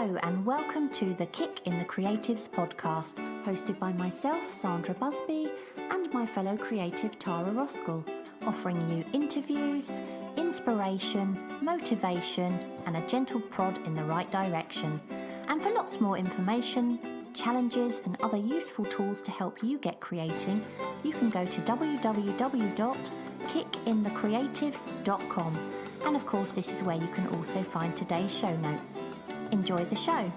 Hello and welcome to the Kick in the Creatives podcast, hosted by myself, Sandra Busby, and my fellow creative Tara Roskell, offering you interviews, inspiration, motivation, and a gentle prod in the right direction. And for lots more information, challenges, and other useful tools to help you get creating, you can go to www.kickinthecreatives.com. And of course, this is where you can also find today's show notes. Enjoy the show.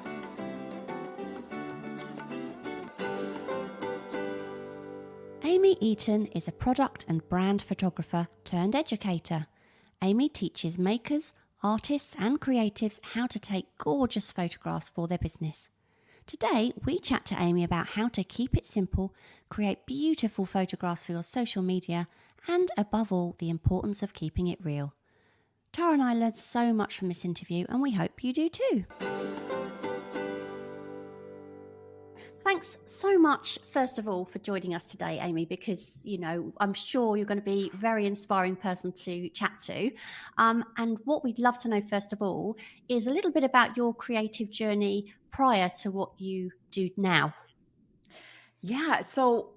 Amy Eaton is a product and brand photographer turned educator. Amy teaches makers, artists and creatives how to take gorgeous photographs for their business. Today, we chat to Amy about how to keep it simple, create beautiful photographs for your social media, and above all, the importance of keeping it real. Tara and I learned so much from this interview, and we hope you do too. Thanks so much, first of all, for joining us today, Amy, because, I'm sure you're going to be a very inspiring person to chat to. And what we'd love to know, first of all, is a little bit about your creative journey prior to what you do now. Yeah, so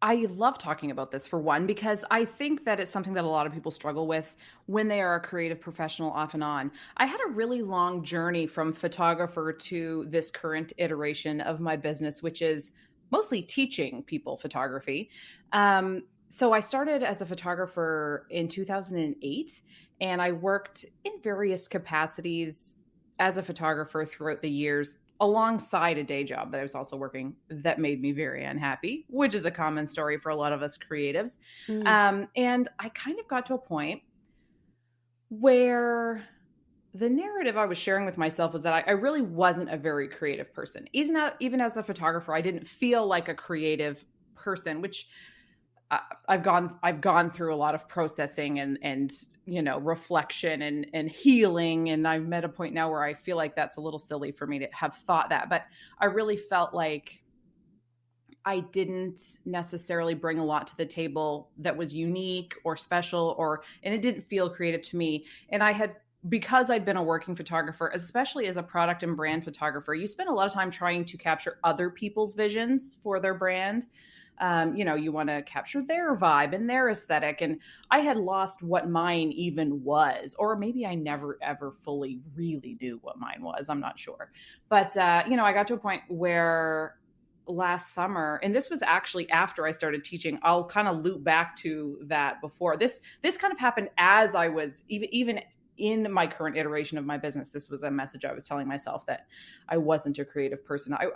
I love talking about this, for one, because I think that it's something that a lot of people struggle with when they are a creative professional off and on. I had a really long journey from photographer to this current iteration of my business, which is mostly teaching people photography. So I started as a photographer in 2008, and I worked in various capacities as a photographer throughout the years, alongside a day job that I was also working that made me very unhappy, which is a common story for a lot of us creatives. And I kind of got to a point where the narrative I was sharing with myself was that I really wasn't a very creative person. Even as a photographer, I didn't feel like a creative person, which I've gone through a lot of processing and reflection and healing. And I'm at a point now where I feel like that's a little silly for me to have thought that, but I really felt like I didn't necessarily bring a lot to the table that was unique or special, and it didn't feel creative to me. And because I'd been a working photographer, especially as a product and brand photographer, you spend a lot of time trying to capture other people's visions for their brand. You want to capture their vibe and their aesthetic. And I had lost what mine even was, or maybe I never, ever fully really knew what mine was. I'm not sure. But, I got to a point where last summer, and this was actually after I started teaching, I'll kind of loop back to that before. This kind of happened as I was even in my current iteration of my business. This was a message I was telling myself, that I wasn't a creative person. I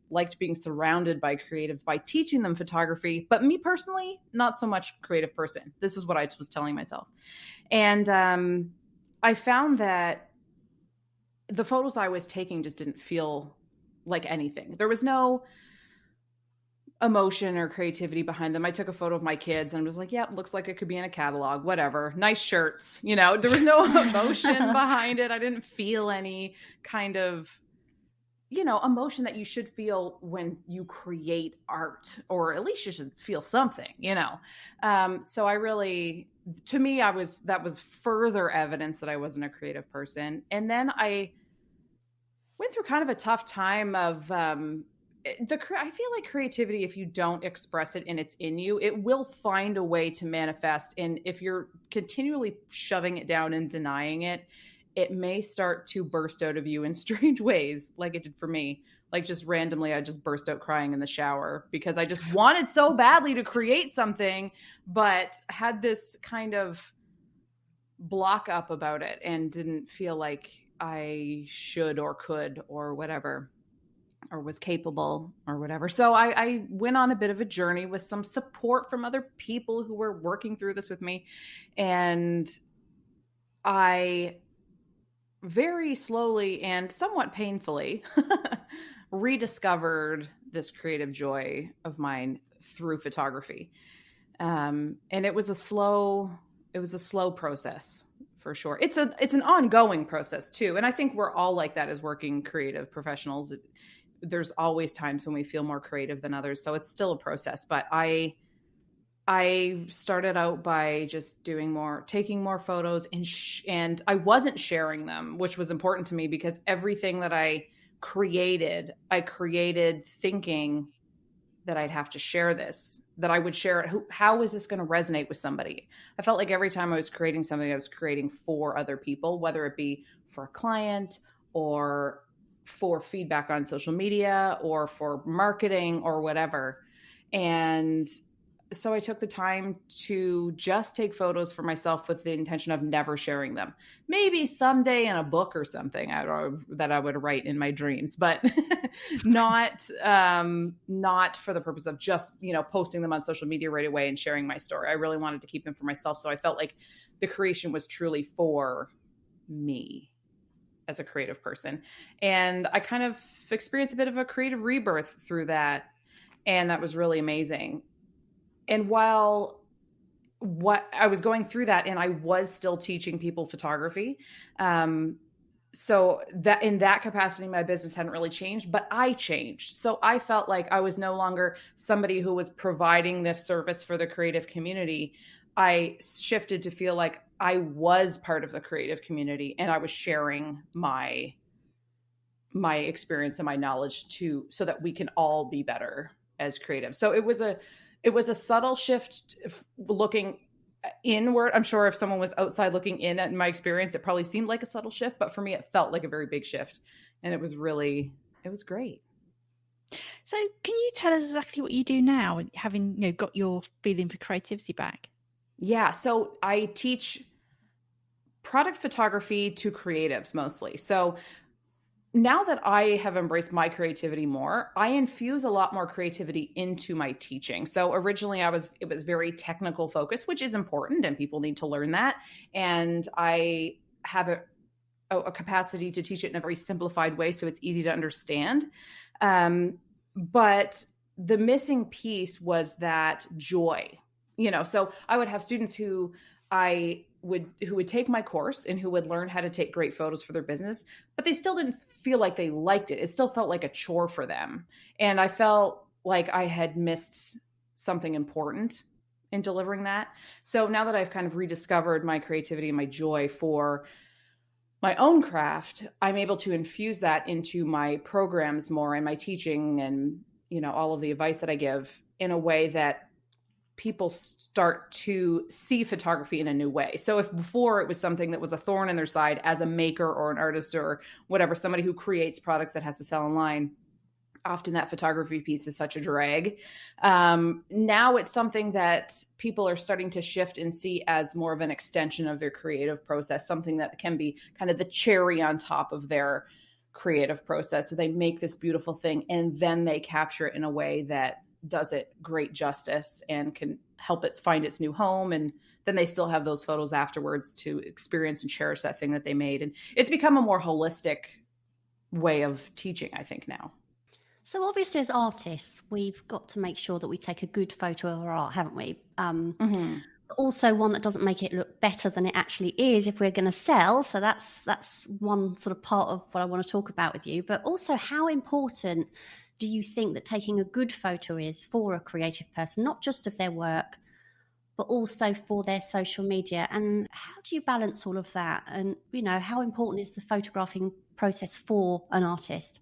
liked being surrounded by creatives, by teaching them photography, but me personally, not so much creative person. This is what I was telling myself. And I found that the photos I was taking just didn't feel like anything. There was no emotion or creativity behind them. I took a photo of my kids and was like, yeah, looks like it could be in a catalog, whatever. Nice shirts. There was no emotion behind it. I didn't feel any kind of, emotion that you should feel when you create art, or at least you should feel something, So I really, to me, that was further evidence that I wasn't a creative person. And then I went through kind of a tough time of, I feel like creativity, if you don't express it and it's in you, it will find a way to manifest. And if you're continually shoving it down and denying it, it may start to burst out of you in strange ways, like it did for me. Like just randomly, I just burst out crying in the shower because I just wanted so badly to create something, but had this kind of block up about it and didn't feel like I should or could or whatever, or was capable or whatever. So I went on a bit of a journey with some support from other people who were working through this with me. And I very slowly and somewhat painfully rediscovered this creative joy of mine through photography. And it was a slow process, for sure. It's an ongoing process too. And I think we're all like that as working creative professionals. There's always times when we feel more creative than others. So it's still a process, but I I started out by just taking more photos, and I wasn't sharing them, which was important to me because everything that I created thinking that I'd have to share this, that I would share it. How is this going to resonate with somebody? I felt like every time I was creating something, I was creating for other people, whether it be for a client or for feedback on social media or for marketing or whatever. And so I took the time to just take photos for myself with the intention of never sharing them. Maybe someday in a book or something that I would write in my dreams, but not for the purpose of just posting them on social media right away and sharing my story. I really wanted to keep them for myself, so I felt like the creation was truly for me as a creative person, and I kind of experienced a bit of a creative rebirth through that, and that was really amazing. And while what I was going through that, and I was still teaching people photography, so that in that capacity, my business hadn't really changed, but I changed. So I felt like I was no longer somebody who was providing this service for the creative community. I shifted to feel like I was part of the creative community, and I was sharing my experience and my knowledge so that we can all be better as creatives. So it was a subtle shift looking inward. I'm sure if someone was outside looking in at my experience, it probably seemed like a subtle shift, but for me, it felt like a very big shift. And it was great. So can you tell us exactly what you do now, having got your feeling for creativity back? Yeah. So I teach product photography to creatives mostly. So now that I have embraced my creativity more, I infuse a lot more creativity into my teaching. So originally it was very technical focused, which is important and people need to learn that. And I have a capacity to teach it in a very simplified way so it's easy to understand. But the missing piece was that joy. So I would have students who would take my course and who would learn how to take great photos for their business, but they still didn't feel like they liked it. It still felt like a chore for them. And I felt like I had missed something important in delivering that. So now that I've kind of rediscovered my creativity and my joy for my own craft, I'm able to infuse that into my programs more and my teaching and, all of the advice that I give in a way that people start to see photography in a new way. So if before it was something that was a thorn in their side as a maker or an artist or whatever, somebody who creates products that has to sell online, often that photography piece is such a drag. Now it's something that people are starting to shift and see as more of an extension of their creative process, something that can be kind of the cherry on top of their creative process. So they make this beautiful thing and then they capture it in a way that does it great justice and can help it find its new home. And then they still have those photos afterwards to experience and cherish that thing that they made. And it's become a more holistic way of teaching, I think, now. So obviously as artists, we've got to make sure that we take a good photo of our art, haven't we? Also one that doesn't make it look better than it actually is if we're going to sell. So that's one sort of part of what I want to talk about with you. But also, how important do you think that taking a good photo is for a creative person, not just of their work, but also for their social media? And how do you balance all of that? And, how important is the photographing process for an artist?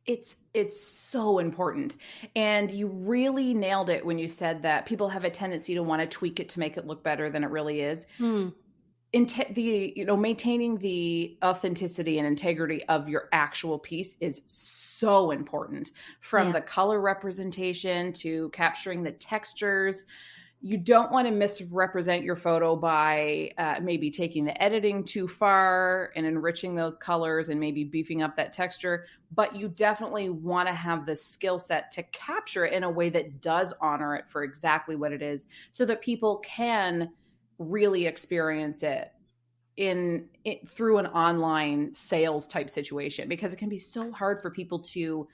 It's so important. And you really nailed it when you said that people have a tendency to want to tweak it to make it look better than it really is. Maintaining the authenticity and integrity of your actual piece is so important, from the color representation to capturing the textures. You don't want to misrepresent your photo by maybe taking the editing too far and enriching those colors and maybe beefing up that texture. But you definitely want to have the skill set to capture it in a way that does honor it for exactly what it is, so that people can really experience it through an online sales type situation, because it can be so hard for people to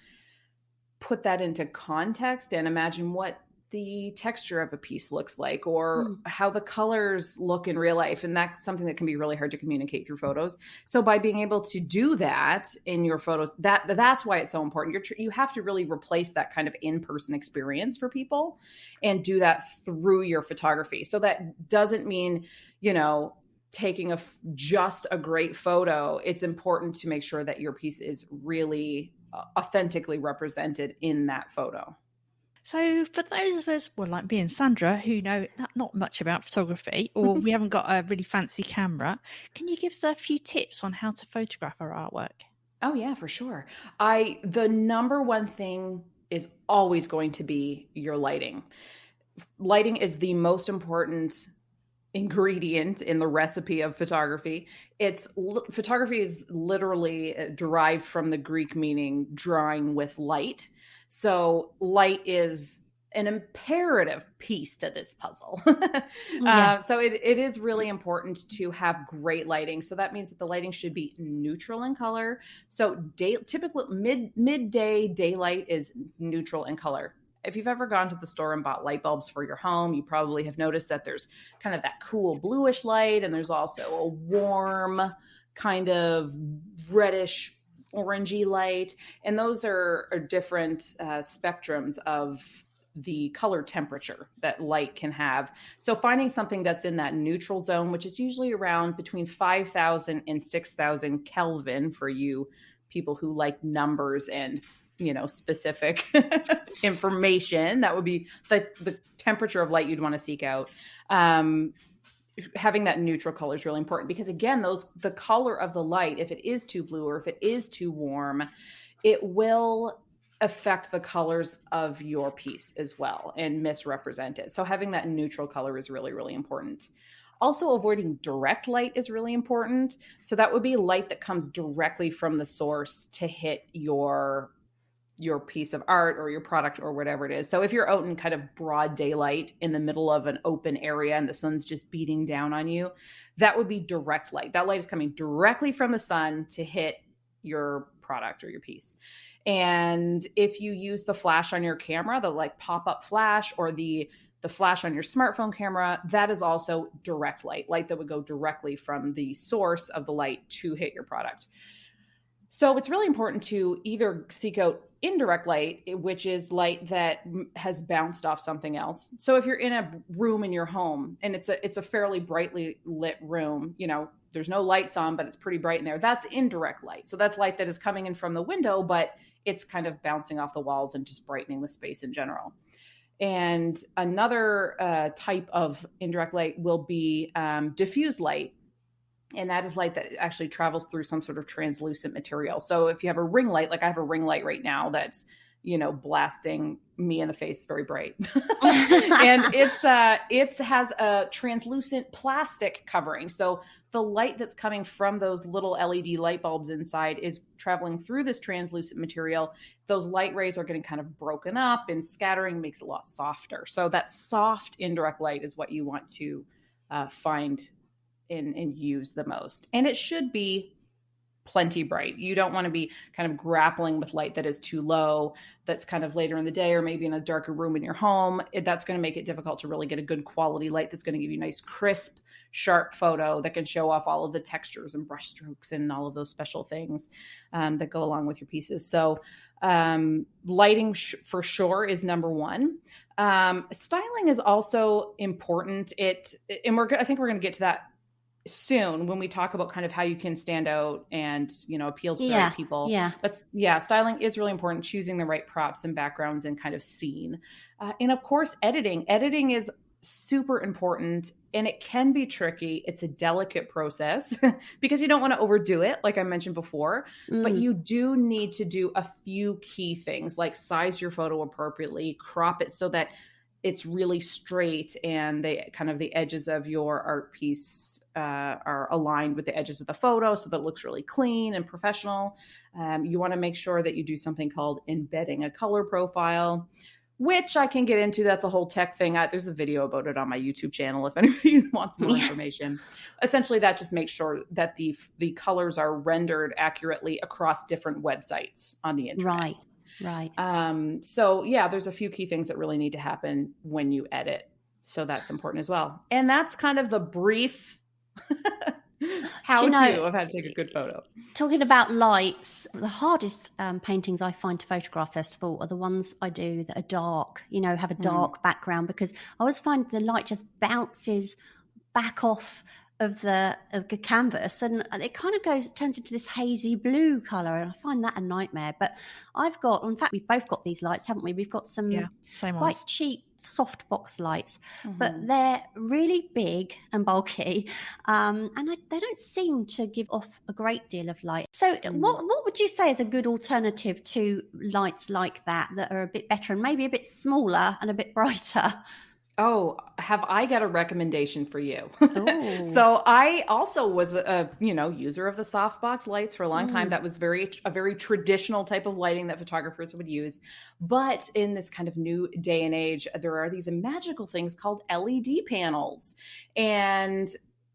put that into context and imagine what the texture of a piece looks like, or how the colors look in real life. And that's something that can be really hard to communicate through photos. So by being able to do that in your photos, that's why it's so important. You have to really replace that kind of in-person experience for people and do that through your photography. So that doesn't mean, taking just a great photo. It's important to make sure that your piece is really authentically represented in that photo. So for those of us, well, like me and Sandra, who know not much about photography, or we haven't got a really fancy camera, can you give us a few tips on how to photograph our artwork? Oh yeah, for sure. The number one thing is always going to be your lighting. Lighting is the most important ingredient in the recipe of photography. Photography is literally derived from the Greek meaning drawing with light. So light is an imperative piece to this puzzle. So it is really important to have great lighting. So that means that the lighting should be neutral in color. So typically midday daylight is neutral in color. If you've ever gone to the store and bought light bulbs for your home, you probably have noticed that there's kind of that cool bluish light, and there's also a warm kind of reddish orangey light. And those are different spectrums of the color temperature that light can have. So finding something that's in that neutral zone, which is usually around between 5,000 and 6,000 Kelvin for you people who like numbers and specific information, that would be the temperature of light you'd want to seek out. Having that neutral color is really important because, again, the color of the light, if it is too blue or if it is too warm, it will affect the colors of your piece as well and misrepresent it. So having that neutral color is really, really important. Also, avoiding direct light is really important. So that would be light that comes directly from the source to hit your piece of art or your product or whatever it is. So if you're out in kind of broad daylight in the middle of an open area and the sun's just beating down on you, that would be direct light. That light is coming directly from the sun to hit your product or your piece. And if you use the flash on your camera, the like pop-up flash, or the flash on your smartphone camera, that is also direct light that would go directly from the source of the light to hit your product. So it's really important to either seek out indirect light, which is light that has bounced off something else. So if you're in a room in your home and it's a fairly brightly lit room, there's no lights on, but it's pretty bright in there, that's indirect light. So that's light that is coming in from the window, but it's kind of bouncing off the walls and just brightening the space in general. And another type of indirect light will be diffused light. And that is light that actually travels through some sort of translucent material. So if you have a ring light, like I have a ring light right now that's, blasting me in the face very bright. And it has a translucent plastic covering. So the light that's coming from those little LED light bulbs inside is traveling through this translucent material. Those light rays are getting kind of broken up and scattering, makes it a lot softer. So that soft indirect light is what you want to find and use the most. And it should be plenty bright. You don't want to be kind of grappling with light that is too low, that's kind of later in the day or maybe in a darker room in your home. That's going to make it difficult to really get a good quality light that's going to give you a nice, crisp, sharp photo that can show off all of the textures and brush strokes and all of those special things that go along with your pieces. So lighting for sure is number one. Styling is also important. I think we're going to get to that soon when we talk about kind of how you can stand out and appeal to the right people. But styling is really important. Choosing the right props and backgrounds and kind of scene, and of course editing is super important, and it can be tricky. It's a delicate process because you don't want to overdo it, like I mentioned before, but you do need to do a few key things like size your photo appropriately, crop it so that it's really straight and the edges of your art piece are aligned with the edges of the photo so that it looks really clean and professional. You want to make sure that you do something called embedding a color profile, which I can get into. That's a whole tech thing. There's a video about it on my YouTube channel if anybody wants more information. Essentially, that just makes sure that the colors are rendered accurately across different websites on the internet. Right. Right. So yeah, there's a few key things that really need to happen when you edit. So that's important as well. And that's kind of the brief how-to of how to take a good photo. Talking about lights, the hardest paintings I find to photograph, first of all, are the ones I do that are dark, have a dark background, because I always find the light just bounces back off of the canvas, and it kind of turns into this hazy blue color, and I find that a nightmare. But in fact, we've both got these lights, haven't we? We've got some quite cheap softbox lights, but they're really big and bulky, and they don't seem to give off a great deal of light. So what would you say is a good alternative to lights like that are a bit better and maybe a bit smaller and a bit brighter? Oh, have I got a recommendation for you? So I also was a user of the softbox lights for a long time. That was a very traditional type of lighting that photographers would use. But in this kind of new day and age, there are these magical things called LED panels. And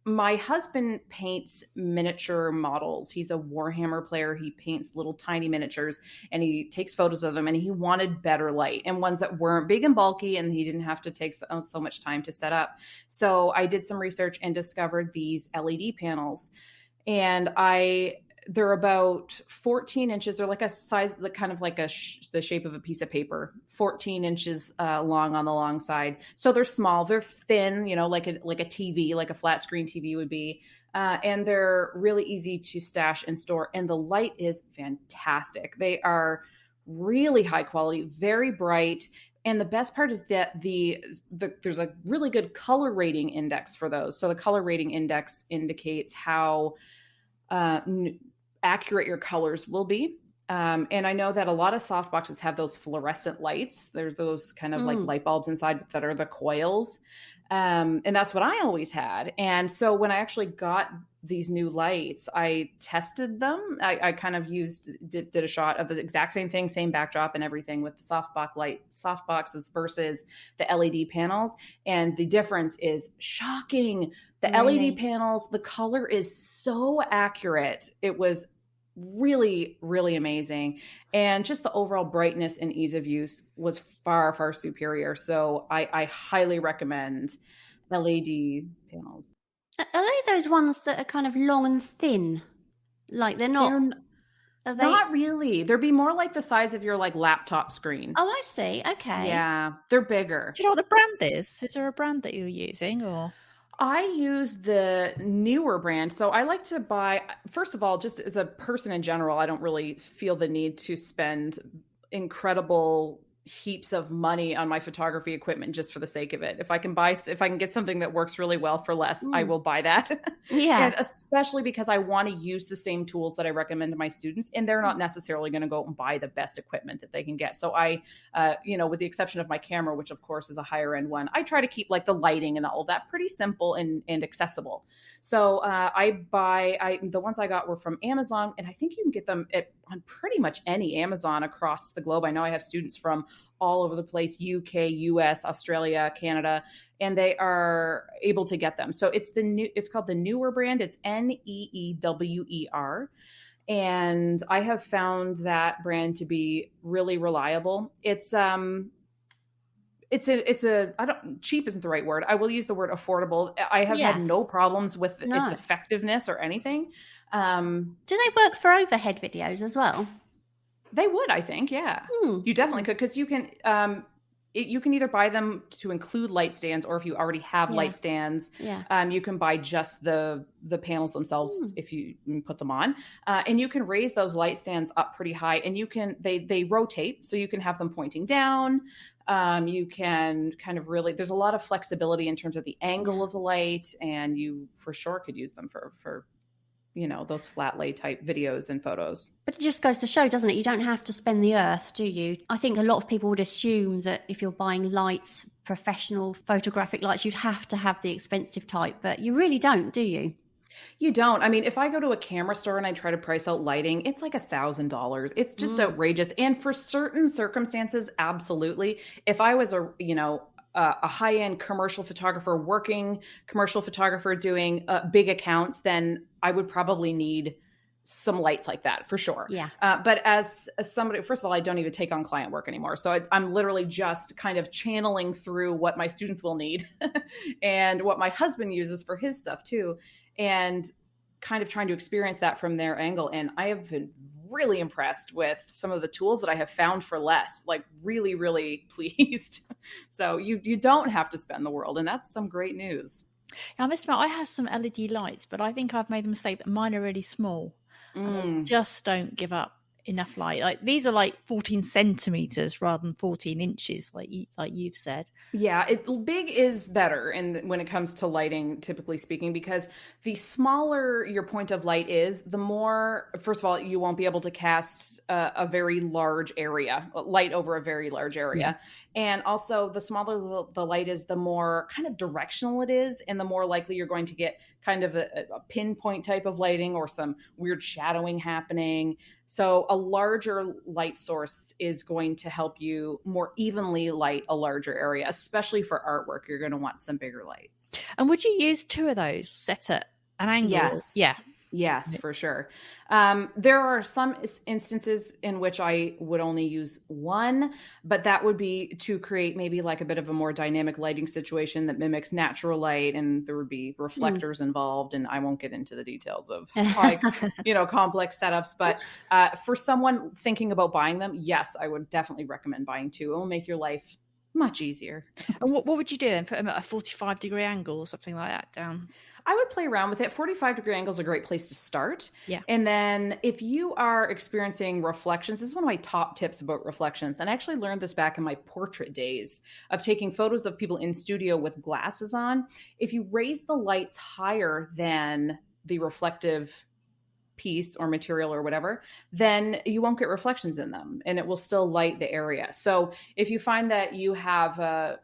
my husband paints miniature models. He's a Warhammer player. He paints little tiny miniatures and he takes photos of them, and he wanted better light and ones that weren't big and bulky, and he didn't have to take so much time to set up. So I did some research and discovered these LED panels, and they're about 14 inches. They're like a size, kind of like the shape of a piece of paper, 14 inches long on the long side. So they're small, they're thin, like a TV, like a flat screen TV would be. And they're really easy to stash and store. And the light is fantastic. They are really high quality, very bright. And the best part is that there's a really good color rating index for those. So the color rating index indicates how accurate your colors will be. And I know that a lot of soft boxes have those fluorescent lights. There's those kind of like light bulbs inside that are the coils. And that's what I always had. And so when I actually got these new lights, I tested them. I kind of did a shot of the exact same thing, same backdrop and everything with the soft boxes versus the LED panels. And the difference is shocking. The LED panels, the color is so accurate. It was really, really amazing. And just the overall brightness and ease of use was far, far superior. So I highly recommend LED panels. Are they those ones that are kind of long and thin? Like they're not... Not really. They'd be more like the size of your laptop screen. Oh, I see. Okay. Yeah, they're bigger. Do you know what the brand is? Is there a brand that you're using, or? I use the newer brand. So I like to buy, first of all, just as a person in general, I don't really feel the need to spend incredible heaps of money on my photography equipment just for the sake of it. If I can get something that works really well for less, I will buy that. Yeah. And especially because I want to use the same tools that I recommend to my students, and they're not necessarily going to go and buy the best equipment that they can get. So I, with the exception of my camera, which of course is a higher end one, I try to keep the lighting and all of that pretty simple and accessible. So the ones I got were from Amazon, and I think you can get them on pretty much any Amazon across the globe. I know I have students from all over the place, UK, US, Australia, Canada, and they are able to get them. So it's called the newer brand. It's NEEWER. And I have found that brand to be really reliable. Cheap isn't the right word. I will use the word affordable. I have had no problems with its effectiveness or anything. Do they work for overhead videos as well? They would, I think. Yeah, you definitely could, because you can either buy them to include light stands, or if you already have light stands, you can buy just the panels themselves if you put them on, and you can raise those light stands up pretty high, and they rotate, so you can have them pointing down. You can kind of there's a lot of flexibility in terms of the angle of the light, and you for sure could use them for those flat lay type videos and photos. But it just goes to show, doesn't it? You don't have to spend the earth, do you? I think a lot of people would assume that if you're buying lights, professional photographic lights, you'd have to have the expensive type, but you really don't, do you? You don't. I mean, if I go to a camera store and I try to price out lighting, it's like $1,000. It's just outrageous. And for certain circumstances, absolutely. If I was a high-end commercial photographer, working commercial photographer doing big accounts, then I would probably need some lights like that for sure. Yeah. But as somebody, first of all, I don't even take on client work anymore. So I'm literally just kind of channeling through what my students will need and what my husband uses for his stuff too. And kind of trying to experience that from their angle. And I have been really impressed with some of the tools that I have found for less, like really, really pleased. So you don't have to spend the world. And that's some great news. I must admit, I have some LED lights, but I think I've made the mistake that mine are really small. And they just don't give up enough light. Like these are like 14 centimeters rather than 14 inches, like you've said. Yeah, big is better, and when it comes to lighting, typically speaking, because the smaller your point of light is, the more. First of all, you won't be able to cast a very large area, light over a very large area, and also the smaller the light is, the more kind of directional it is, and the more likely you're going to get kind of a pinpoint type of lighting or some weird shadowing happening. So a larger light source is going to help you more evenly light a larger area, especially for artwork. You're going to want some bigger lights. And would you use two of those set at an angle? Yes. Yeah. Yes, for sure. There are some instances in which I would only use one, but that would be to create maybe like a bit of a more dynamic lighting situation that mimics natural light, and there would be reflectors involved. And I won't get into the details of like, complex setups, but for someone thinking about buying them, yes, I would definitely recommend buying two. It will make your life much easier. And what would you do then? Put them at a 45-degree angle or something like that down? I would play around with it. 45-degree angle is a great place to start. Yeah. And then if you are experiencing reflections, this is one of my top tips about reflections. And I actually learned this back in my portrait days of taking photos of people in studio with glasses on. If you raise the lights higher than the reflective piece or material or whatever, then you won't get reflections in them and it will still light the area. So if you find that you have a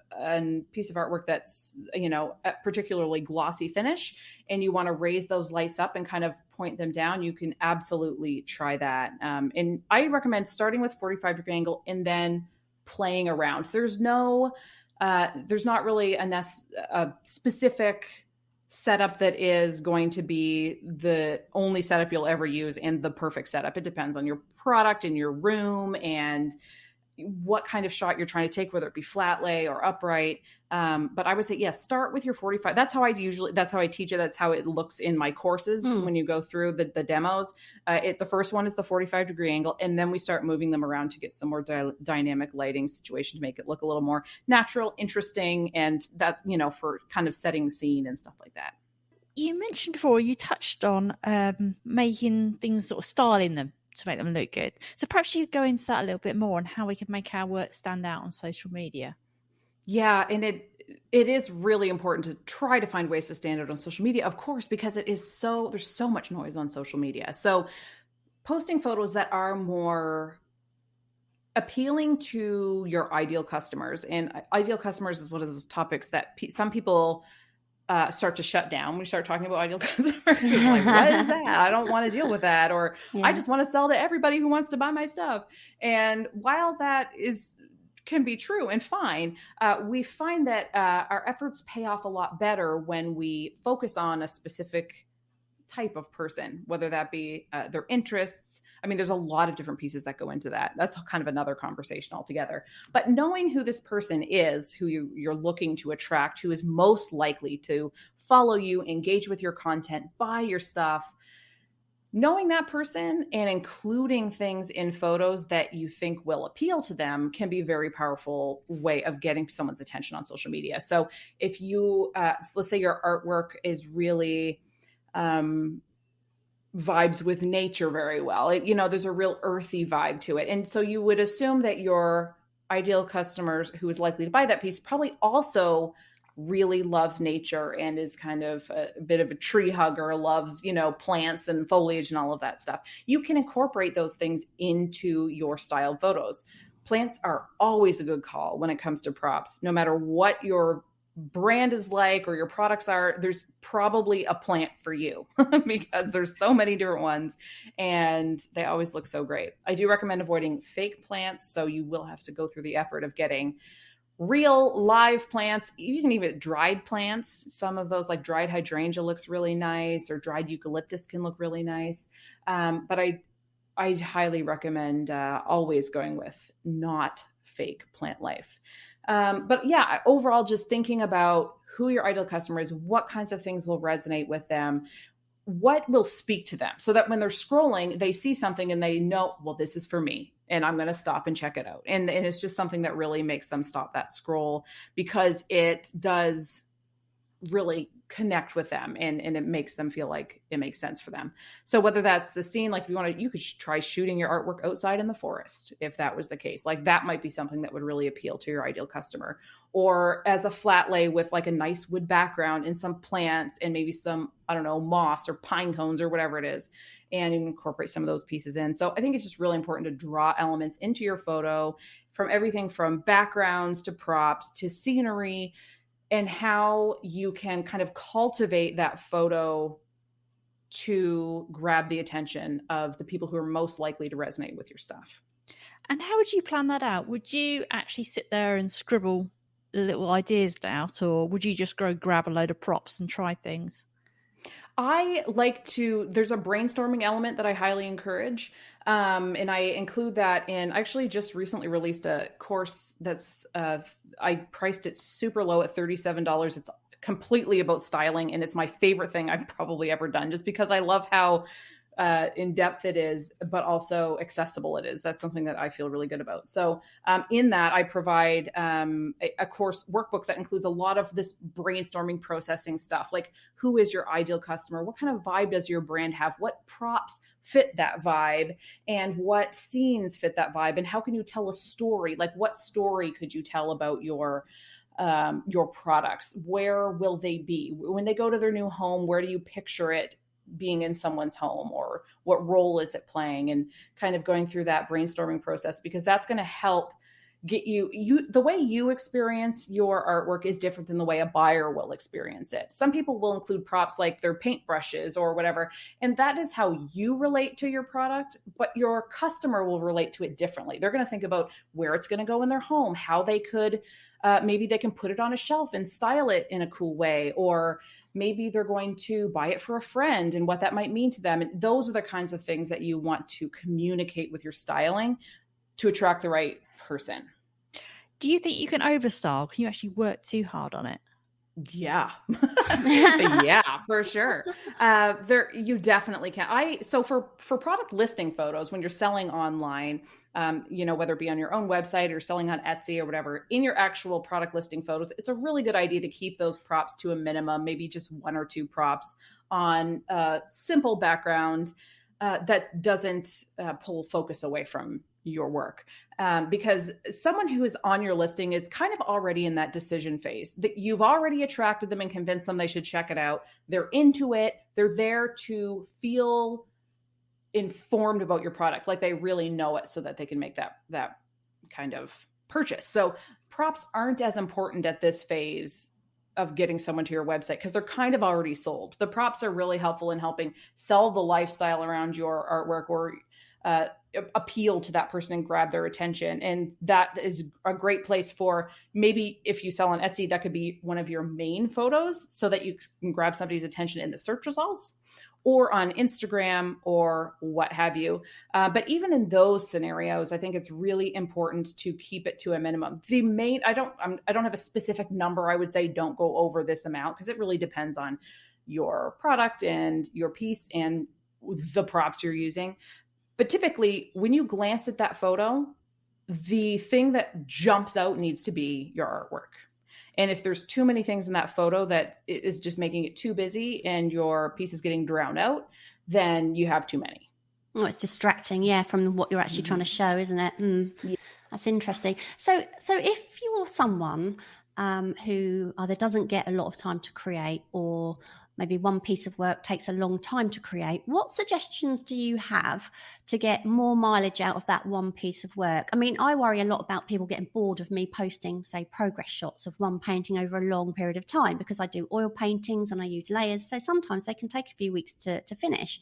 piece of artwork that's, a particularly glossy finish and you want to raise those lights up and kind of point them down, you can absolutely try that. And I recommend starting with 45-degree angle and then playing around. There's not really a specific setup that is going to be the only setup you'll ever use and the perfect setup. It depends on your product and your room and what kind of shot you're trying to take, whether it be flat lay or upright. But I would say, yes, start with your 45. That's how I teach it. That's how it looks in my courses when you go through the demos. The first one is the 45-degree angle, and then we start moving them around to get some more dynamic lighting situation to make it look a little more natural, interesting, and that, for kind of setting the scene and stuff like that. You mentioned before, you touched on making things, sort of styling them to make them look good. So perhaps you could go into that a little bit more on how we can make our work stand out on social media. Yeah, and it is really important to try to find ways to stand out on social media, of course, because there's so much noise on social media. So posting photos that are more appealing to your ideal customers, and ideal customers is one of those topics that some people start to shut down when we start talking about ideal customers. It's like, what is that? I don't want to deal with that. Or I just want to sell to everybody who wants to buy my stuff. And while that can be true and fine, we find that our efforts pay off a lot better when we focus on a specific type of person, whether that be their interests. I mean, there's a lot of different pieces that go into that. That's kind of another conversation altogether. But knowing who this person is, who you're looking to attract, who is most likely to follow you, engage with your content, buy your stuff, knowing that person and including things in photos that you think will appeal to them can be a very powerful way of getting someone's attention on social media. So if you, let's say your artwork is really vibes with nature very well. There's a real earthy vibe to it. And so you would assume that your ideal customers who is likely to buy that piece probably also really loves nature and is kind of a bit of a tree hugger, loves, plants and foliage and all of that stuff. You can incorporate those things into your styled photos. Plants are always a good call when it comes to props. No matter what your brand is like or your products are, there's probably a plant for you because there's so many different ones and they always look so great. I do recommend avoiding fake plants. So you will have to go through the effort of getting real live plants. You can even dried plants. Some of those, like dried hydrangea looks really nice, or dried eucalyptus can look really nice. But I highly recommend always going with not fake plant life. But yeah, overall, just thinking about who your ideal customer is, what kinds of things will resonate with them, what will speak to them, so that when they're scrolling, they see something and they know, well, this is for me and I'm going to stop and check it out. And it's just something that really makes them stop that scroll, because it does really connect with them, and it makes them feel like it makes sense for them. So whether that's the scene, like if you want to, you could try shooting your artwork outside in the forest. If that was the case, like that might be something that would really appeal to your ideal customer. Or as a flat lay with like a nice wood background and some plants and maybe some, I don't know, moss or pine cones or whatever it is, and incorporate some of those pieces in. So I think it's just really important to draw elements into your photo, from everything from backgrounds to props to scenery, and how you can kind of cultivate that photo to grab the attention of the people who are most likely to resonate with your stuff. And how would you plan that out? Would you actually sit there and scribble little ideas out, or would you just go grab a load of props and try things? I like to, there's a brainstorming element that I highly encourage. And I include that in, I actually just recently released a course that's, I priced it super low at $37. It's completely about styling, and it's my favorite thing I've probably ever done, just because I love how in depth it is, but also accessible it is. That's something that I feel really good about. So in that, I provide a course workbook that includes a lot of this brainstorming, processing stuff, like who is your ideal customer? What kind of vibe does your brand have? What props fit that vibe? And what scenes fit that vibe? And how can you tell a story? Like what story could you tell about your products? Where will they be? When they go to their new home, where do you picture it being in someone's home, or what role is it playing? And kind of going through that brainstorming process, because that's going to help get you the way you experience your artwork is different than the way a buyer will experience it. Some people will include props like their paintbrushes or whatever, and that is how you relate to your product, but your customer will relate to it differently. They're going to think about where it's going to go in their home, how they could maybe they can put it on a shelf and style it in a cool way, or maybe they're going to buy it for a friend and what that might mean to them. And those are the kinds of things that you want to communicate with your styling to attract the right person. Do you think you can overstyle? Can you actually work too hard on it? Yeah. Yeah, for sure. You definitely can. So for product listing photos, when you're selling online, whether it be on your own website or selling on Etsy or whatever, in your actual product listing photos, it's a really good idea to keep those props to a minimum, maybe just one or two props on a simple background that doesn't pull focus away from your work. Because someone who is on your listing is kind of already in that decision phase, that you've already attracted them and convinced them they should check it out. They're into it. They're there to feel informed about your product, like they really know it, so that they can make that kind of purchase. So props aren't as important at this phase of getting someone to your website, because they're kind of already sold. The props are really helpful in helping sell the lifestyle around your artwork, or appeal to that person and grab their attention. And that is a great place for, maybe if you sell on Etsy, that could be one of your main photos, so that you can grab somebody's attention in the search results, or on Instagram or what have you. But even in those scenarios, I think it's really important to keep it to a minimum. I don't have a specific number. I would say don't go over this amount, because it really depends on your product and your piece and the props you're using. But typically, when you glance at that photo, the thing that jumps out needs to be your artwork. And if there's too many things in that photo that is just making it too busy and your piece is getting drowned out, then you have too many. Oh, it's distracting, from what you're actually trying to show, isn't it? Yeah. That's interesting. So if you're someone who either doesn't get a lot of time to create, or maybe one piece of work takes a long time to create, what suggestions do you have to get more mileage out of that one piece of work? I mean, I worry a lot about people getting bored of me posting, say, progress shots of one painting over a long period of time, because I do oil paintings and I use layers. So sometimes they can take a few weeks to finish.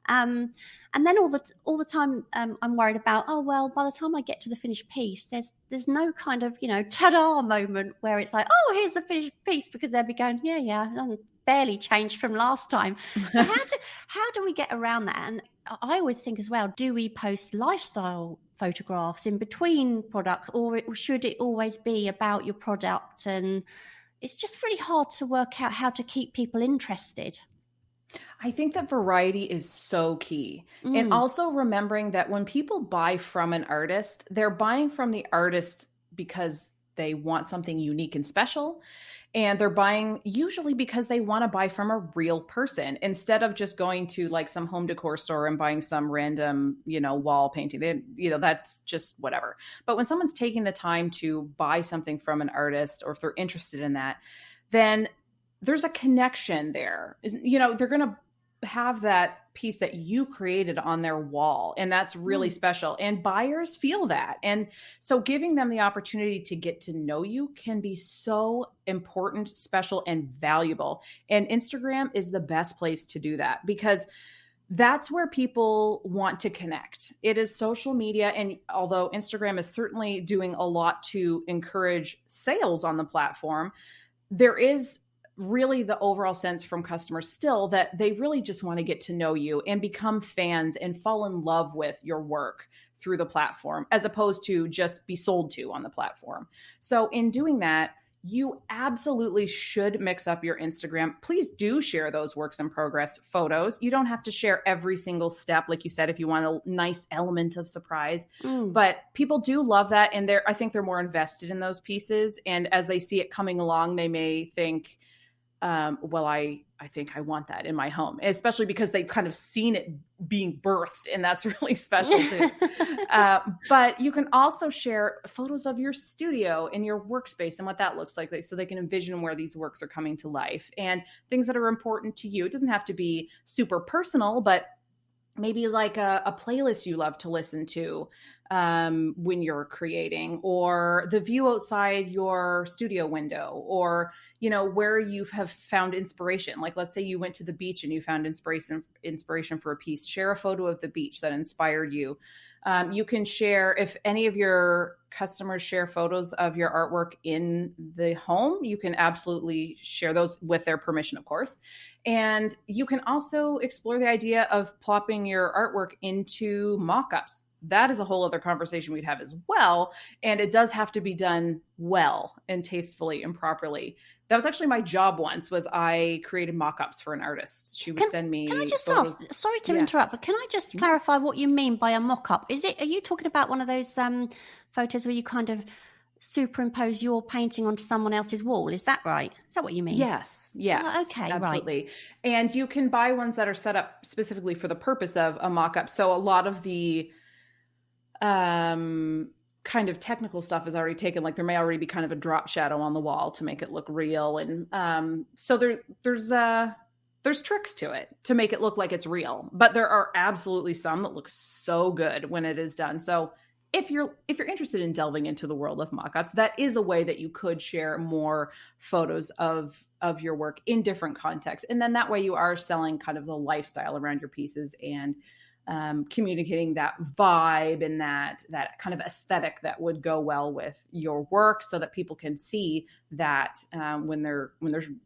And then all the time I'm worried about, oh, well, by the time I get to the finished piece, there's no kind of, ta-da moment where it's like, oh, here's the finished piece, because they'll be going, yeah, barely changed from last time. So how do we get around that? And I always think as well, do we post lifestyle photographs in between products, or should it always be about your product? And it's just really hard to work out how to keep people interested. I think that variety is so key. And also remembering that when people buy from an artist, they're buying from the artist because they want something unique and special. And they're buying usually because they want to buy from a real person, instead of just going to like some home decor store and buying some random, wall painting. That's just whatever. But when someone's taking the time to buy something from an artist, or if they're interested in that, then there's a connection there. They're going to have that piece that you created on their wall, and that's really special, and buyers feel that. And so giving them the opportunity to get to know you can be so important, special, and valuable. And Instagram is the best place to do that, because that's where people want to connect. It is social media. And although Instagram is certainly doing a lot to encourage sales on the platform, there is really the overall sense from customers still that they really just want to get to know you and become fans and fall in love with your work through the platform, as opposed to just be sold to on the platform. So in doing that, you absolutely should mix up your Instagram. Please do share those works in progress photos. You don't have to share every single step, like you said, if you want a nice element of surprise. But people do love that, and I think they're more invested in those pieces. And as they see it coming along, they may think, well, I think I want that in my home, especially because they've kind of seen it being birthed, and that's really special too. But you can also share photos of your studio and your workspace and what that looks like, so they can envision where these works are coming to life, and things that are important to you. It doesn't have to be super personal, but maybe like a playlist you love to listen to when you're creating, or the view outside your studio window, or where you have found inspiration. Like, let's say you went to the beach and you found inspiration for a piece. Share a photo of the beach that inspired you. You can share, if any of your customers share photos of your artwork in the home, you can absolutely share those with their permission, of course. And you can also explore the idea of plopping your artwork into mock-ups. That is a whole other conversation we'd have as well. And it does have to be done well and tastefully and properly. That was actually my job once, was I created mock-ups for an artist. She would send me. Can I just photos. ask, sorry to interrupt, but can I just clarify what you mean by a mock-up? Are you talking about one of those photos where you kind of superimpose your painting onto someone else's wall? Is that right? Is that what you mean? Yes. Oh, okay, absolutely. Right. And you can buy ones that are set up specifically for the purpose of a mock-up. So a lot of the kind of technical stuff is already taken. Like, there may already be kind of a drop shadow on the wall to make it look real. And so there's tricks to it to make it look like it's real. But there are absolutely some that look so good when it is done. So if you're interested in delving into the world of mock-ups, that is a way that you could share more photos of your work in different contexts. And then that way you are selling kind of the lifestyle around your pieces, and communicating that vibe and that kind of aesthetic that would go well with your work, so that people can see that when they're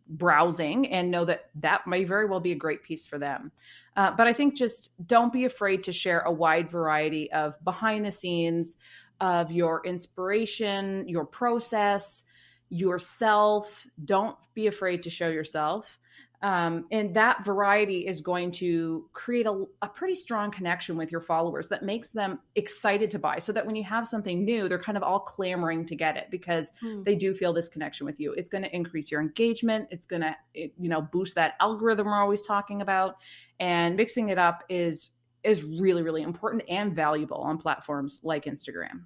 browsing, and know that may very well be a great piece for them. But I think just don't be afraid to share a wide variety of behind the scenes of your inspiration, your process, yourself. Don't be afraid to show yourself. And that variety is going to create a pretty strong connection with your followers that makes them excited to buy, so that when you have something new, they're kind of all clamoring to get it, because they do feel this connection with you. It's going to increase your engagement. It's going to, boost that algorithm we're always talking about. And mixing it up is really, really important and valuable on platforms like Instagram.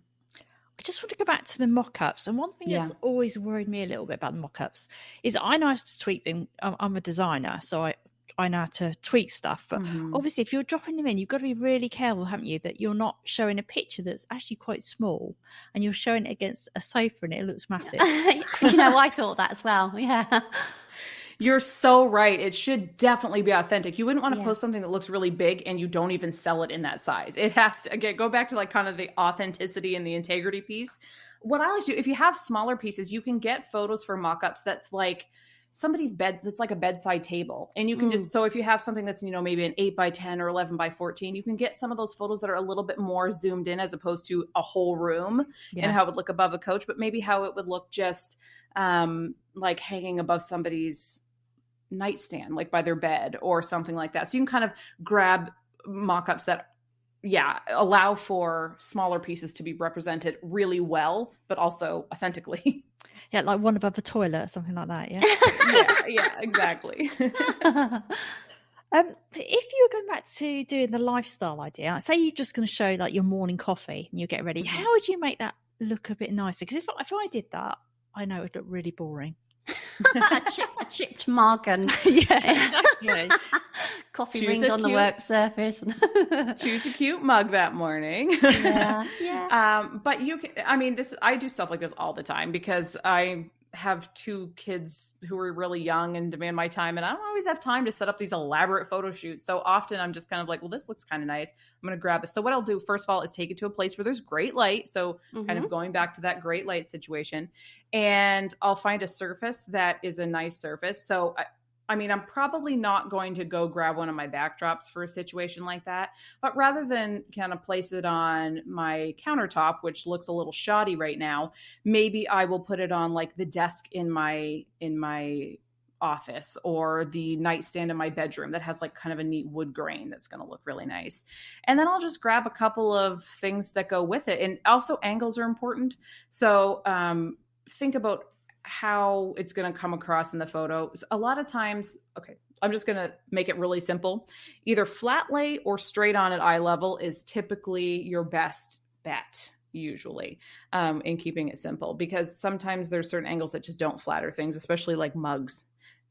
I just want to go back to the mock-ups. And one thing that's always worried me a little bit about the mock-ups is I know how to tweak them. I'm a designer, so I know how to tweak stuff. But obviously, if you're dropping them in, you've got to be really careful, haven't you, that you're not showing a picture that's actually quite small, and you're showing it against a sofa and it looks massive. I thought that as well. Yeah. You're so right. It should definitely be authentic. You wouldn't want to Yeah. post something that looks really big and you don't even sell it in that size. It has to, again, go back to like kind of the authenticity and the integrity piece. What I like to do, if you have smaller pieces, you can get photos for mock-ups that's like somebody's bed, that's like a bedside table. And you can just, so if you have something that's, maybe an 8x10 or 11x14, you can get some of those photos that are a little bit more zoomed in as opposed to a whole room and how it would look above a coach, but maybe how it would look just like hanging above somebody's nightstand, like by their bed or something like that. So you can kind of grab mock-ups that, allow for smaller pieces to be represented really well, but also authentically. Yeah, like one above the toilet, something like that. Yeah. yeah, exactly. If you were going back to doing the lifestyle idea, say you're just going to show like your morning coffee and you get ready, how would you make that look a bit nicer? Because if I did that, I know it would look really boring. a chipped mug and exactly. coffee rings on the work surface. Choose a cute mug that morning. But you can, I do stuff like this all the time because I have 2 kids who are really young and demand my time, and I don't always have time to set up these elaborate photo shoots. So often I'm just kind of like, well, this looks kind of nice, I'm going to grab it. So what I'll do first of all is take it to a place where there's great light. So kind of going back to that great light situation, and I'll find a surface that is a nice surface. So I'm probably not going to go grab one of my backdrops for a situation like that, but rather than kind of place it on my countertop, which looks a little shoddy right now, maybe I will put it on like the desk in my office or the nightstand in my bedroom that has like kind of a neat wood grain that's going to look really nice. And then I'll just grab a couple of things that go with it. And also angles are important. So think about how it's going to come across in the photo. A lot of times, I'm just going to make it really simple. Either flat lay or straight on at eye level is typically your best bet, usually, in keeping it simple, because sometimes there's certain angles that just don't flatter things, especially like mugs,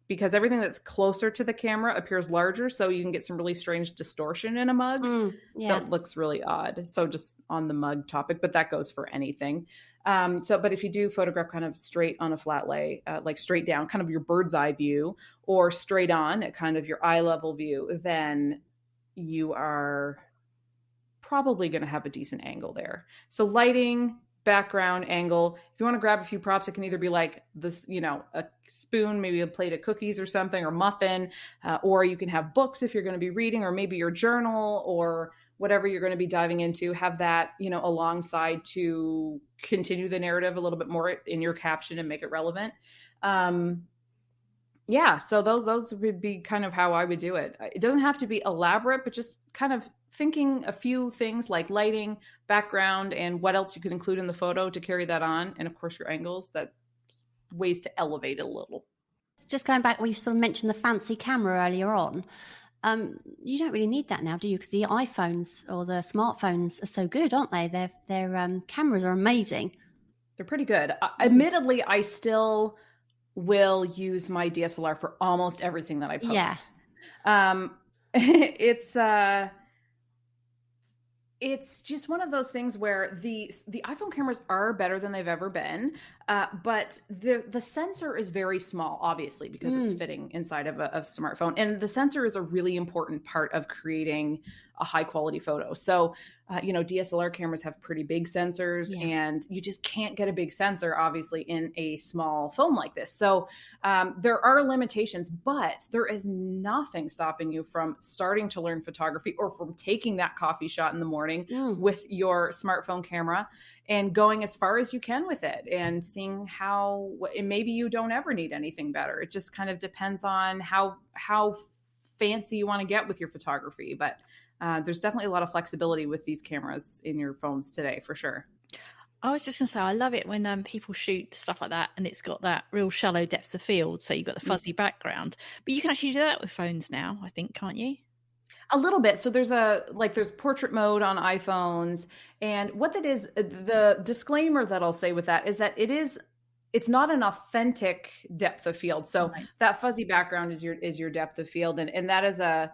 because everything that's closer to the camera appears larger. So you can get some really strange distortion in a mug that looks really odd. So just on the mug topic, but that goes for anything. But if you do photograph kind of straight on a flat lay, like straight down, kind of your bird's eye view, or straight on at kind of your eye level view, then you are probably going to have a decent angle there. So lighting, background, angle. If you want to grab a few props, it can either be like this, a spoon, maybe a plate of cookies or something, or muffin, or you can have books if you're going to be reading, or maybe your journal, or whatever you're going to be diving into, have that, alongside to continue the narrative a little bit more in your caption and make it relevant. So those would be kind of how I would do it. It doesn't have to be elaborate, but just kind of thinking a few things like lighting, background, and what else you could include in the photo to carry that on. And of course your angles, that ways to elevate it a little. Just going back, you sort of mentioned the fancy camera earlier on. You don't really need that now, do you? Because the iPhones or the smartphones are so good, aren't they? Their cameras are amazing. They're pretty good. Admittedly, I still will use my DSLR for almost everything that I post. It's just one of those things where the iPhone cameras are better than they've ever been, but the sensor is very small, obviously, because it's fitting inside of a smartphone. And the sensor is a really important part of creating a high quality photo. So, DSLR cameras have pretty big sensors, and you just can't get a big sensor, obviously, in a small phone like this. So there are limitations, but there is nothing stopping you from starting to learn photography or from taking that coffee shot in the morning with your smartphone camera and going as far as you can with it and seeing how, and maybe you don't ever need anything better. It just kind of depends on how fancy you want to get with your photography. But there's definitely a lot of flexibility with these cameras in your phones today, for sure. I was just going to say, I love it when people shoot stuff like that and it's got that real shallow depth of field. So you've got the fuzzy background, but you can actually do that with phones now, I think, can't you? A little bit. So there's portrait mode on iPhones. And what that is, the disclaimer that I'll say with that is that it's not an authentic depth of field. So that fuzzy background is your depth of field. And that is a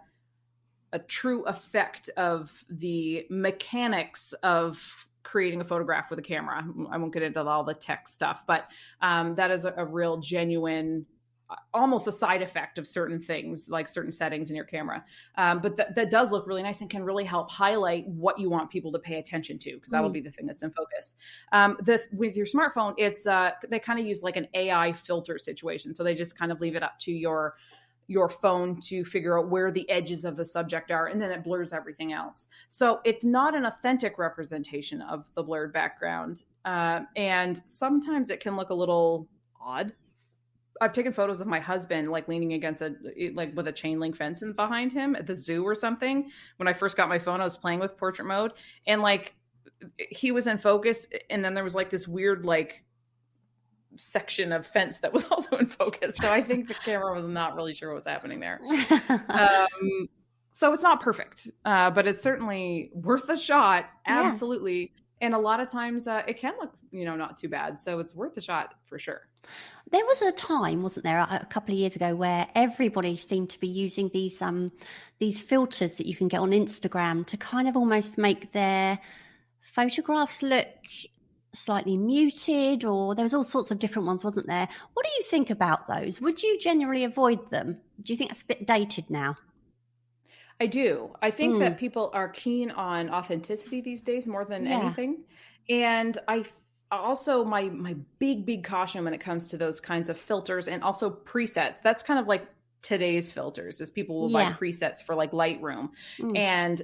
true effect of the mechanics of creating a photograph with a camera. I won't get into all the tech stuff, but that is a real genuine almost a side effect of certain things, like certain settings in your camera. But that does look really nice and can really help highlight what you want people to pay attention to, because that'll be the thing that's in focus. With your smartphone, it's they kind of use like an AI filter situation. So they just kind of leave it up to your phone to figure out where the edges of the subject are, and then it blurs everything else. So it's not an authentic representation of the blurred background. And sometimes it can look a little odd. I've taken photos of my husband like leaning against with a chain link fence behind him at the zoo or something. When I first got my phone, I was playing with portrait mode, and like he was in focus, and then there was like this weird like section of fence that was also in focus. So I think the camera was not really sure what was happening there. So it's not perfect, but it's certainly worth a shot. Absolutely. Yeah. And a lot of times it can look, not too bad. So it's worth a shot for sure. There was a time, wasn't there, a couple of years ago, where everybody seemed to be using these filters that you can get on Instagram to kind of almost make their photographs look slightly muted, or there was all sorts of different ones, wasn't there? What do you think about those? Would you generally avoid them? Do you think that's a bit dated now? I do. I think that people are keen on authenticity these days more than anything. And I also, my big caution when it comes to those kinds of filters and also presets, that's kind of like today's filters, is people will buy presets for like Lightroom. And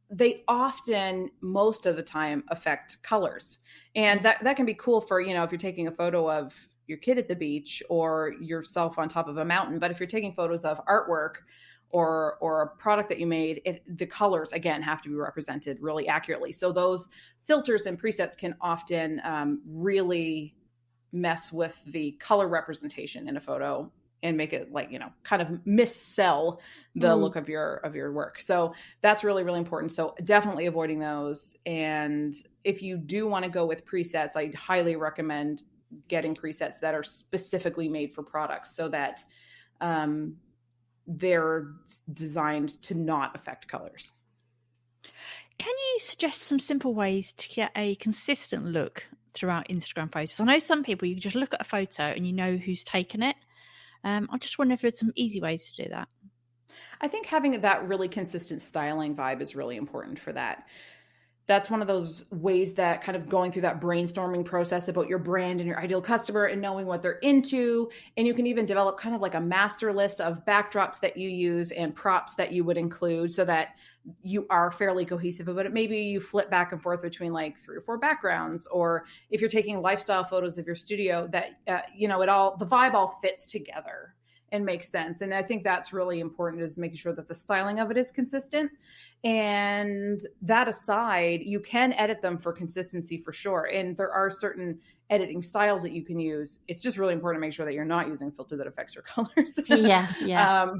they often, most of the time, affect colors. And that can be cool for, if you're taking a photo of your kid at the beach or yourself on top of a mountain. But if you're taking photos of artwork or a product that you made, the colors, again, have to be represented really accurately. So those filters and presets can often really mess with the color representation in a photo and make it like, kind of missell the look of your work. So that's really, really important. So definitely avoiding those. And if you do want to go with presets, I'd highly recommend getting presets that are specifically made for products so that they're designed to not affect colors. Can you suggest some simple ways to get a consistent look throughout Instagram photos? I know some people, you just look at a photo and you know who's taken it. I just wonder if there's some easy ways to do that. I think having that really consistent styling vibe is really important for that. That's one of those ways that kind of going through that brainstorming process about your brand and your ideal customer and knowing what they're into. And you can even develop kind of like a master list of backdrops that you use and props that you would include so that you are fairly cohesive about it. Maybe you flip back and forth between like 3 or 4 backgrounds, or if you're taking lifestyle photos of your studio, that, the vibe all fits together and makes sense. And I think that's really important, is making sure that the styling of it is consistent. And that aside, you can edit them for consistency for sure. And there are certain editing styles that you can use. It's just really important to make sure that you're not using a filter that affects your colors.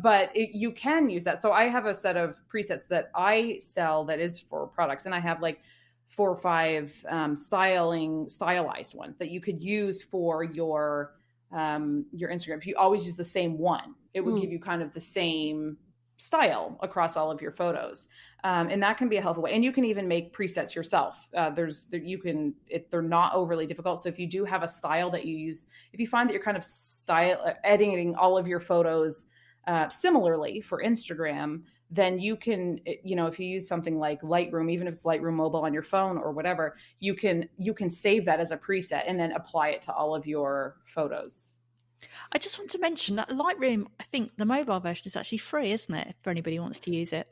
But you can use that. So I have a set of presets that I sell that is for products. And I have like 4 or 5 stylized ones that you could use for your Instagram. If you always use the same one, it would give you kind of the same style across all of your photos. And that can be a helpful way. And you can even make presets yourself. They're not overly difficult. So if you do have a style that you use, if you find that you're kind of editing all of your photos similarly for Instagram, then you can, if you use something like Lightroom, even if it's Lightroom mobile on your phone or whatever, you can save that as a preset and then apply it to all of your photos. I just want to mention that Lightroom, I think the mobile version is actually free, isn't it? For anybody who wants to use it.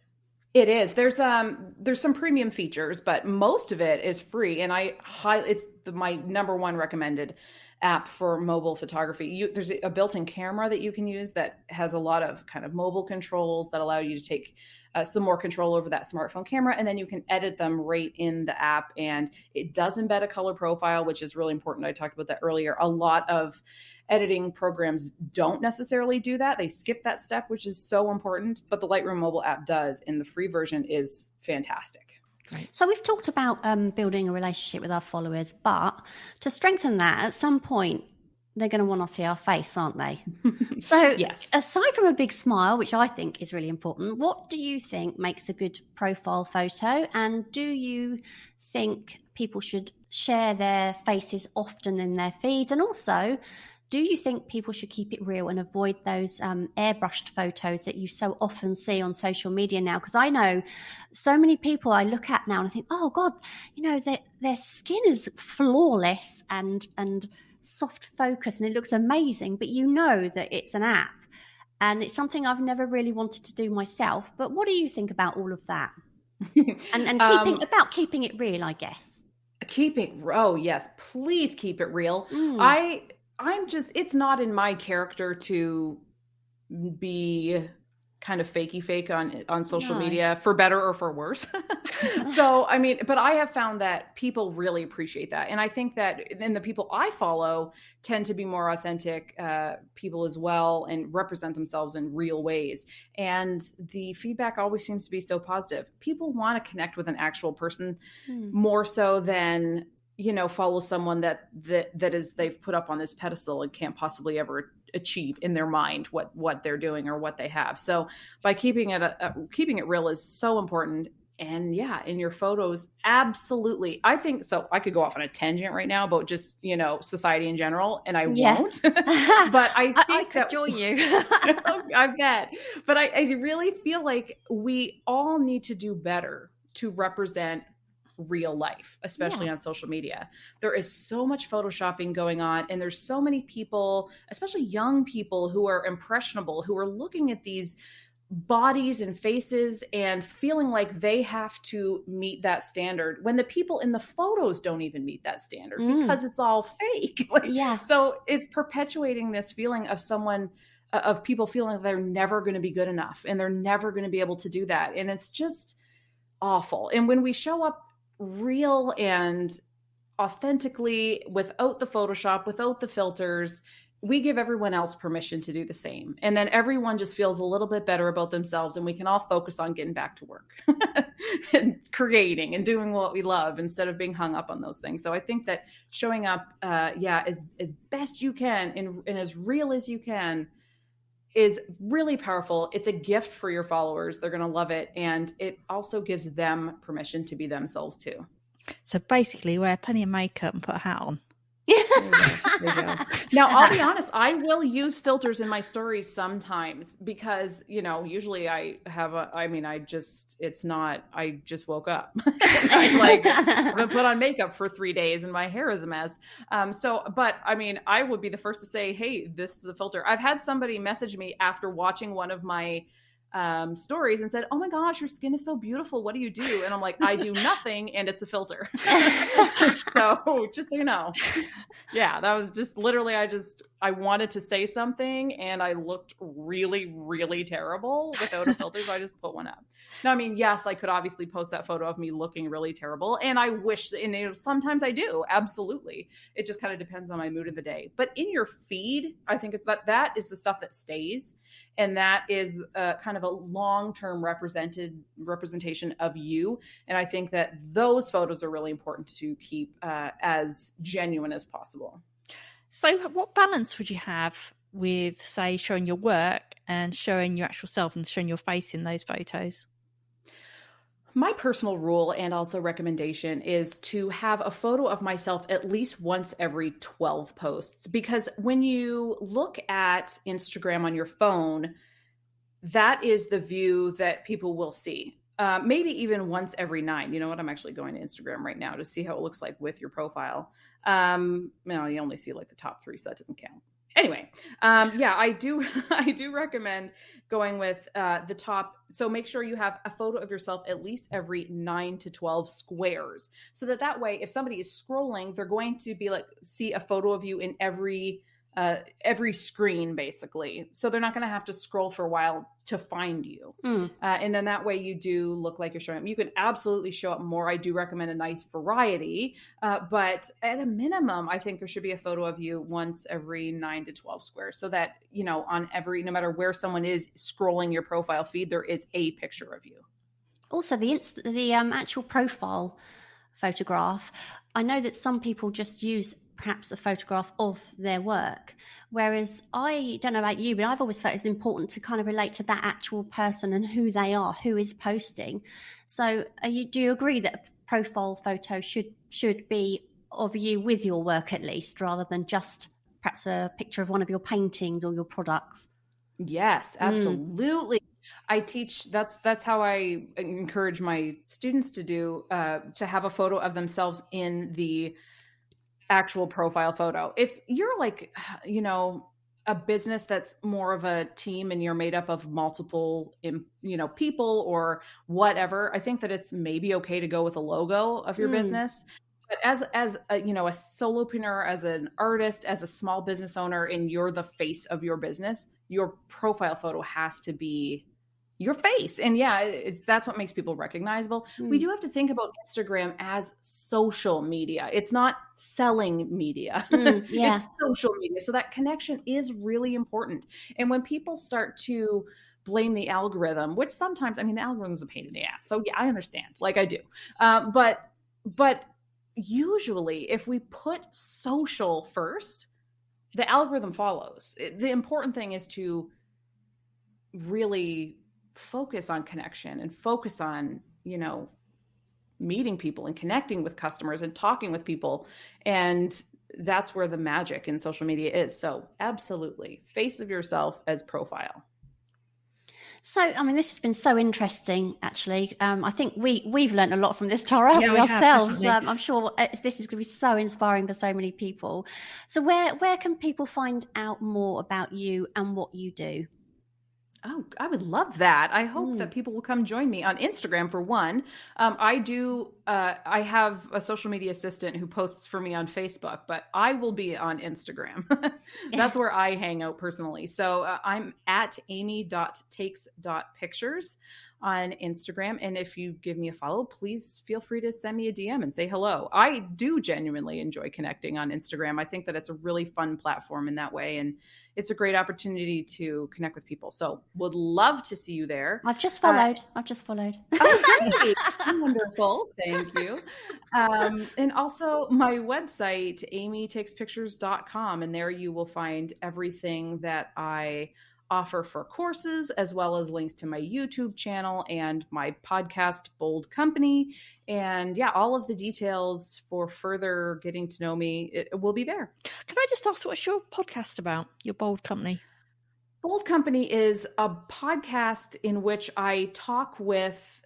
It is. There's some premium features, but most of it is free. And it's my number one recommended app for mobile photography. There's a built-in camera that you can use that has a lot of kind of mobile controls that allow you to take some more control over that smartphone camera. And then you can edit them right in the app. And it does embed a color profile, which is really important. I talked about that earlier. A lot of editing programs don't necessarily do that. They skip that step, which is so important. But the Lightroom mobile app does, and the free version is fantastic. Right. So we've talked about building a relationship with our followers, but to strengthen that, at some point, they're going to want to see our face, aren't they? So yes. Aside from a big smile, which I think is really important, what do you think makes a good profile photo? And do you think people should share their faces often in their feeds? And also, Do you think people should keep it real and avoid those airbrushed photos that you so often see on social media now? Because I know so many people I look at now and I think, oh God, you know, their skin is flawless and soft focus and it looks amazing, but you know that it's an app. And it's something I've never really wanted to do myself. But what do you think about all of that? and keeping it real, I guess. Oh yes, please keep it real. I'm just, it's not in my character to be kind of fake on social media, for better or for worse. So, I mean, but I have found that people really appreciate that. And I think that then the people I follow tend to be more authentic people as well and represent themselves in real ways. And the feedback always seems to be so positive. People want to connect with an actual person more so than, you know, follow someone that is they've put up on this pedestal and can't possibly ever achieve in their mind what they're doing or what they have. So by keeping it real is so important. And yeah, in your photos, absolutely. I think so. I could go off on a tangent right now about just, you know, society in general, and I won't. But I could join you. I bet. But I really feel like we all need to do better to represent real life, especially on social media. There is so much photoshopping going on, and there's so many people, especially young people, who are impressionable, who are looking at these bodies and faces and feeling like they have to meet that standard when the people in the photos don't even meet that standard because it's all fake. So it's perpetuating this feeling of people feeling like they're never going to be good enough and they're never going to be able to do that. And it's just awful. And when we show up real and authentically, without the Photoshop, without the filters, we give everyone else permission to do the same. And then everyone just feels a little bit better about themselves, and we can all focus on getting back to work and creating and doing what we love instead of being hung up on those things. So I think that showing up, as best you can and as real as you can is really powerful. It's a gift for your followers. They're going to love it. And it also gives them permission to be themselves too. So basically wear plenty of makeup and put a hat on. There you go. Now, I'll be honest, I will use filters in my stories sometimes because, you know, usually I just woke up. I've been put on makeup for 3 days and my hair is a mess. But I mean, I would be the first to say, hey, this is a filter. I've had somebody message me after watching one of my stories and said, oh my gosh, your skin is so beautiful. What do you do? And I'm like, I do nothing, and it's a filter. So just so you know, that was just literally, I wanted to say something and I looked really, really terrible without a filter. So I just put one up. Now, I mean, yes, I could obviously post that photo of me looking really terrible. And I wish, and sometimes I do. Absolutely. It just kind of depends on my mood of the day. But in your feed, I think it's that is the stuff that stays. And that is kind of a long-term representation of you. And I think that those photos are really important to keep as genuine as possible. So what balance would you have with, say, showing your work and showing your actual self and showing your face in those photos? My personal rule and also recommendation is to have a photo of myself at least once every 12 posts, because when you look at Instagram on your phone, that is the view that people will see. Maybe even once every 9. You know what? I'm actually going to Instagram right now to see how it looks like with your profile. You only see like the top 3, so that doesn't count. Anyway, I do recommend going with the top. So make sure you have a photo of yourself at least every 9 to 12 squares, so that way, if somebody is scrolling, they're going to be like, see a photo of you in every screen, basically. So they're not going to have to scroll for a while to find you. And then that way you do look like you're showing up. You can absolutely show up more. I do recommend a nice variety, but at a minimum, I think there should be a photo of you once every 9 to 12 squares, so that, you know, no matter where someone is scrolling your profile feed, there is a picture of you. Also, the actual profile photograph, I know that some people just use perhaps a photograph of their work, whereas I don't know about you, but I've always felt it's important to kind of relate to that actual person and who they are, who is posting. So do you agree that a profile photo should be of you with your work at least, rather than just perhaps a picture of one of your paintings or your products. Yes, absolutely. I teach, that's how I encourage my students to do, to have a photo of themselves in the actual profile photo. If you're like, a business that's more of a team and you're made up of multiple, people or whatever, I think that it's maybe okay to go with a logo of your business. But as a, a solopreneur, as an artist, as a small business owner, and you're the face of your business, your profile photo has to be your face. And that's what makes people recognizable. We do have to think about Instagram as social media. It's not selling media. It's social media. So that connection is really important. And when people start to blame the algorithm, which sometimes, the algorithm is a pain in the ass. So yeah, I understand, like I do. But usually if we put social first, the algorithm follows. The important thing is to really focus on connection and focus on, meeting people and connecting with customers and talking with people. And that's where the magic in social media is. So absolutely, face of yourself as profile. So, this has been so interesting, actually. I think we've learned a lot from this, Tara, haven't we ourselves? I'm sure this is going to be so inspiring for so many people. So where can people find out more about you and what you do? Oh, I would love that. I hope that people will come join me on Instagram for one. I have a social media assistant who posts for me on Facebook, but I will be on Instagram. That's where I hang out personally. So I'm at amy.takes.pictures on Instagram. And if you give me a follow, please feel free to send me a DM and say hello. I do genuinely enjoy connecting on Instagram. I think that it's a really fun platform in that way. And it's a great opportunity to connect with people. So would love to see you there. I've just followed. Oh, great. Wonderful. Thank you. And also my website, amytakespictures.com. And there you will find everything that I offer for courses, as well as links to my YouTube channel and my podcast, Bold Company. And all of the details for further getting to know me, it will be there. Can I just ask, what's your podcast about, your Bold Company? Bold Company is a podcast in which I talk with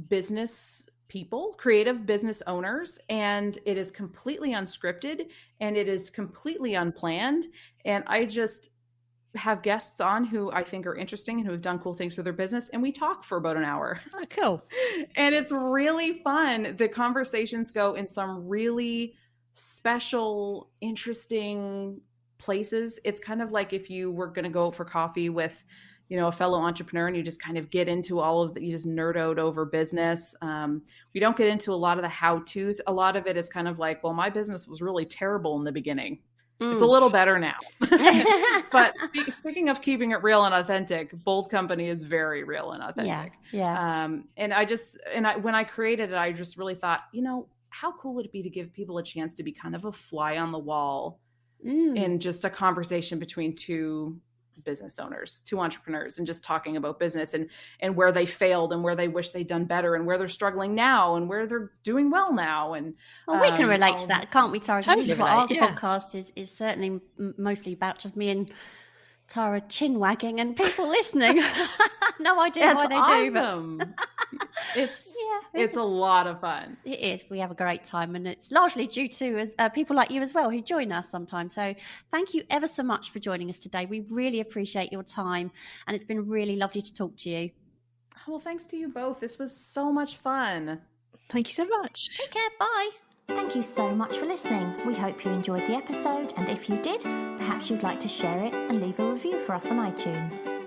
business people, creative business owners, and it is completely unscripted and it is completely unplanned. And I just have guests on who I think are interesting and who have done cool things for their business. And we talk for about an hour. Oh, cool. And it's really fun. The conversations go in some really special, interesting places. It's kind of like if you were going to go for coffee with, a fellow entrepreneur and you just kind of get into all of you just nerd out over business. We don't get into a lot of the how-tos. A lot of it is kind of like, well, my business was really terrible in the beginning. It's a little better now. But speaking of keeping it real and authentic, Bold Company is very real and authentic. Yeah. And when I created it, I just really thought, how cool would it be to give people a chance to be kind of a fly on the wall in just a conversation between two business owners, two entrepreneurs, and just talking about business and where they failed and where they wish they'd done better and where they're struggling now and where they're doing well now. And we can relate to that, can't we, Tara? Totally. Our podcast is certainly mostly about just me and Tara chin wagging and people listening. No idea why they awesome. Do. But it's a lot of fun. It is. We have a great time, and it's largely due to people like you as well who join us sometimes. So thank you ever so much for joining us today. We really appreciate your time, and it's been really lovely to talk to you. Well, thanks to you both. This was so much fun. Thank you so much. Take care. Bye. Thank you so much for listening. We hope you enjoyed the episode, and if you did, perhaps you'd like to share it and leave a review for us on iTunes.